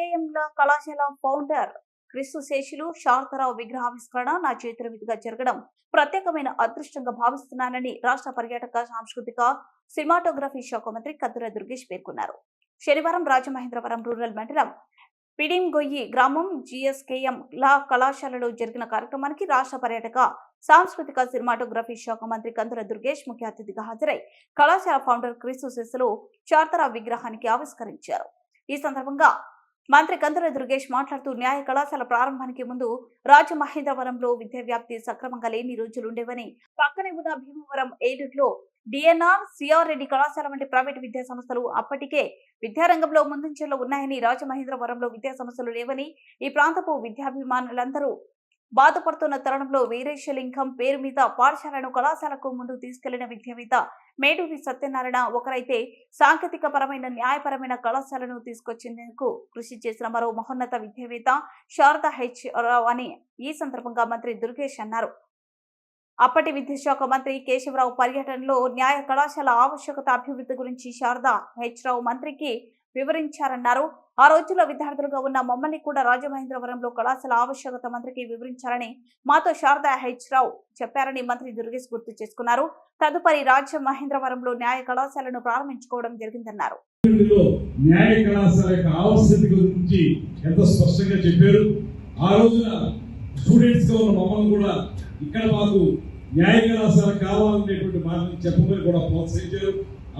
జీఎస్కేఎం కళాశాల ఫౌండర్ క్రీస్తు శేషులు శారదారావు విగ్రహావిష్కరణ నా చేతుల మీదుగా జరగడం ప్రత్యేకమైన అదృష్టంగా భావిస్తున్నానని రాష్ట్ర పర్యాటక సాంస్కృతిక సినిమాటోగ్రఫీ శాఖ మంత్రి కందుల దుర్గేష్ పేర్కొన్నారు. శనివారం రాజమహేంద్రవరం రూరల్ మండలం పిడింగొయ్యి గ్రామం జీఎస్కేఎం కళాశాలలో జరిగిన కార్యక్రమానికి రాష్ట్ర పర్యాటక సాంస్కృతిక సినిమాటోగ్రఫీ శాఖ మంత్రి కందుల దుర్గేష్ ముఖ్య అతిథిగా హాజరై కళాశాల ఫౌండర్ క్రీస్తు శేషులు శారదారావు విగ్రహానికి ఆవిష్కరించారు. ఈ సందర్భంగా మంత్రి కందుల దుర్గేష్ మాట్లాడుతూ న్యాయ కళాశాల ప్రారంభానికి ముందు రాజమహేంద్రవరంలో విద్యా వ్యాప్తి సక్రమంగా లేని రోజులుండేవని, పక్కనే ఉన్న భీమవరం ఏలూరులో డిఎన్ఆర్, సిఆర్ రెడ్డి కళాశాల వంటి ప్రైవేటు విద్యా సంస్థలు అప్పటికే విద్యారంగంలో ముందంజలో ఉన్నాయని, రాజమహేంద్రవరంలో విద్యా సంస్థలు లేవని, ఈ ప్రాంతపు విద్యాభిమానులందరూ బాధపడుతున్న తరుణంలో వీరేశలింగం పేరు మీద పాఠశాలను కళాశాలకు ముందుకు తీసుకెళ్లిన విద్యావేత్త మేడూరి సత్యనారాయణ ఒకరైతే, సాంకేతిక పరమైన న్యాయపరమైన కళాశాలను తీసుకొచ్చేందుకు కృషి చేసిన మరో మహోన్నత విద్యావేత్త శారదా హెచ్ రావు అని ఈ సందర్భంగా మంత్రి దుర్గేష్ అన్నారు. అప్పటి విద్యాశాఖ మంత్రి కేశవరావు పర్యటనలో న్యాయ కళాశాల ఆవశ్యకత, అభివృద్ధి గురించి శారదా హెచ్ రావు మంత్రికి వివరించారన్నారు. ఆ రోజుల్లో విద్యార్థులుగా ఉన్న మమ్మల్ని కూడా రాజమహేంద్రవరంలో కళాశాల ఆవశ్యకత మంత్రికి వివరించారని, మాతో శారదా హెచ్ రావు చెప్పారని మంత్రి దుర్గేష్ గుర్తు చేసుకున్నారు. తదుపరి రాజమహేంద్రవరంలో న్యాయ కళాశాలను ప్రారంభించుకోవడం జరిగిందన్నారు. న్యాయ కళాశాల యొక్క ఆవశ్యకత గురించి ఎంత స్పష్టంగా చెప్పారు. ఆ రోజున స్టూడెంట్స్ గా ఉన్న మమ్మల్ని కూడా ఇక్కడ మాకు న్యాయ కళాశాల కావాలనేటువంటి మాటను చెప్పమని కూడా ప్రోత్సహించారు.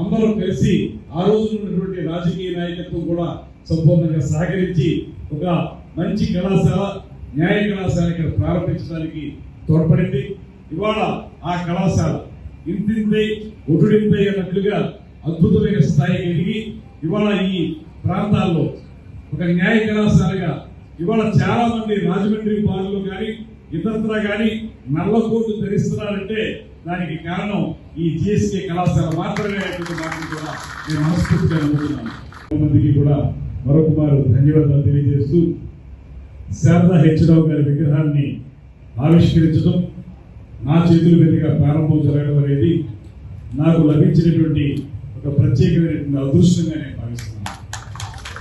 అందరూ కలిసి ఆ రోజు ఉన్నటువంటి రాజకీయ నాయకత్వం కూడా సంపూర్ణంగా సహకరించి ఒక మంచి కళాశాల, న్యాయ కళాశాల ఇక్కడ ప్రారంభించడానికి తోడ్పడింది. ఇవాళ ఆ కళాశాల ఇంతింతై ఒటుడింతై అన్నట్లుగా అద్భుతమైన స్థాయికి ఎదిగి ఇవాళ ఈ ప్రాంతాల్లో ఒక న్యాయ కళాశాలగా ఇవాళ చాలా మంది రాజమండ్రి బారులు కానీ ఇతరత్రా కానీ నల్లకోటు ధరిస్తున్నారంటే దానికి కారణం ఈ జీఎస్కే కళాశాల మాత్రమే మాటలు కూడా నేను మనస్ఫూర్తిగా నమ్ముతున్నాను. మందికి కూడా మరొక మారు ధన్యవాదాలు తెలియజేస్తూ, శారదా హెచ్ రావు గారి విగ్రహాన్ని ఆవిష్కరించడం, నా చేతుల మీదుగా ప్రారంభం జరగడం అనేది నాకు లభించినటువంటి ఒక ప్రత్యేకమైనటువంటి అదృష్టంగా నేను భావిస్తున్నాను.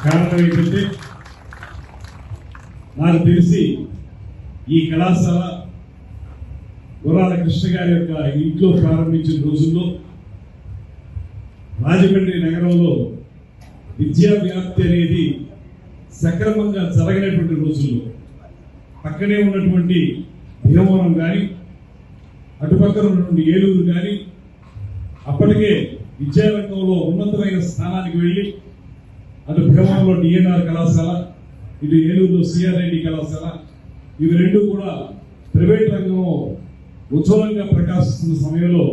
కారణం ఏంటంటే, నాకు తెలిసి ఈ కళాశాల గుర్రాల కృష్ణ గారి యొక్క ఇంట్లో ప్రారంభించిన రోజుల్లో రాజమండ్రి నగరంలో విద్యా వ్యాప్తి అనేది సక్రమంగా జరగనటువంటి రోజుల్లో పక్కనే ఉన్నటువంటి భీమవరం కానీ అటుపక్కన ఉన్నటువంటి ఏలూరు కానీ అప్పటికే విద్యారంగంలో ఉన్నతమైన స్థానానికి వెళ్ళి, అటు భీమవరంలో డిఎన్ఆర్ కళాశాల, ఇటు ఏలూరులో సిఆర్ రెడ్డి కళాశాల, ఇవి రెండు కూడా ప్రైవేట్ రంగంలో ఉజ్వలంగా ప్రకాశిస్తున్న సమయంలో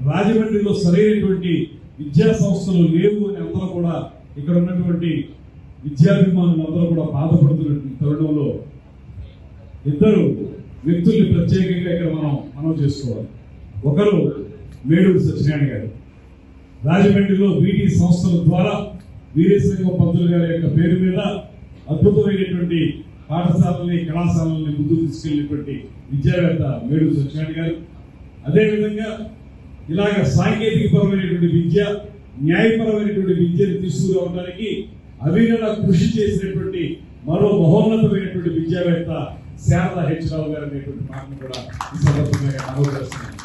రాజమండ్రిలో సరైనటువంటి విద్యా సంస్థలు లేవు అని అందరూ కూడా ఇక్కడ ఉన్నటువంటి విద్యాభిమానులు అందరూ కూడా బాధపడుతున్న తరుణంలో ఇద్దరు వ్యక్తుల్ని ప్రత్యేకంగా ఇక్కడ మనం చేసుకోవాలి. ఒకరు మేడూరి సత్యనారాయణ గారు, రాజమండ్రిలో వీటి సంస్థల ద్వారా వీరేశలింగం పంతులు గారి యొక్క పేరు మీద అద్భుతమైనటువంటి పాఠశాలని, కళాశాలని ముందుకు తీసుకెళ్లినటువంటి విద్యావేత్త మేడూరి సత్యనారాయణ గారు. అదేవిధంగా ఇలాగ సాంకేతిక పరమైనటువంటి విద్య, న్యాయపరమైనటువంటి విద్యను తీసుకురావడానికి అవిరళ కృషి చేసినటువంటి మరో మహోన్నతమైనటువంటి విద్యావేత్త శారదా హెచ్ రావు గారు అనేటువంటి మాటను కూడా ఈ సందర్భంగా ఆలోచిస్తున్నాను.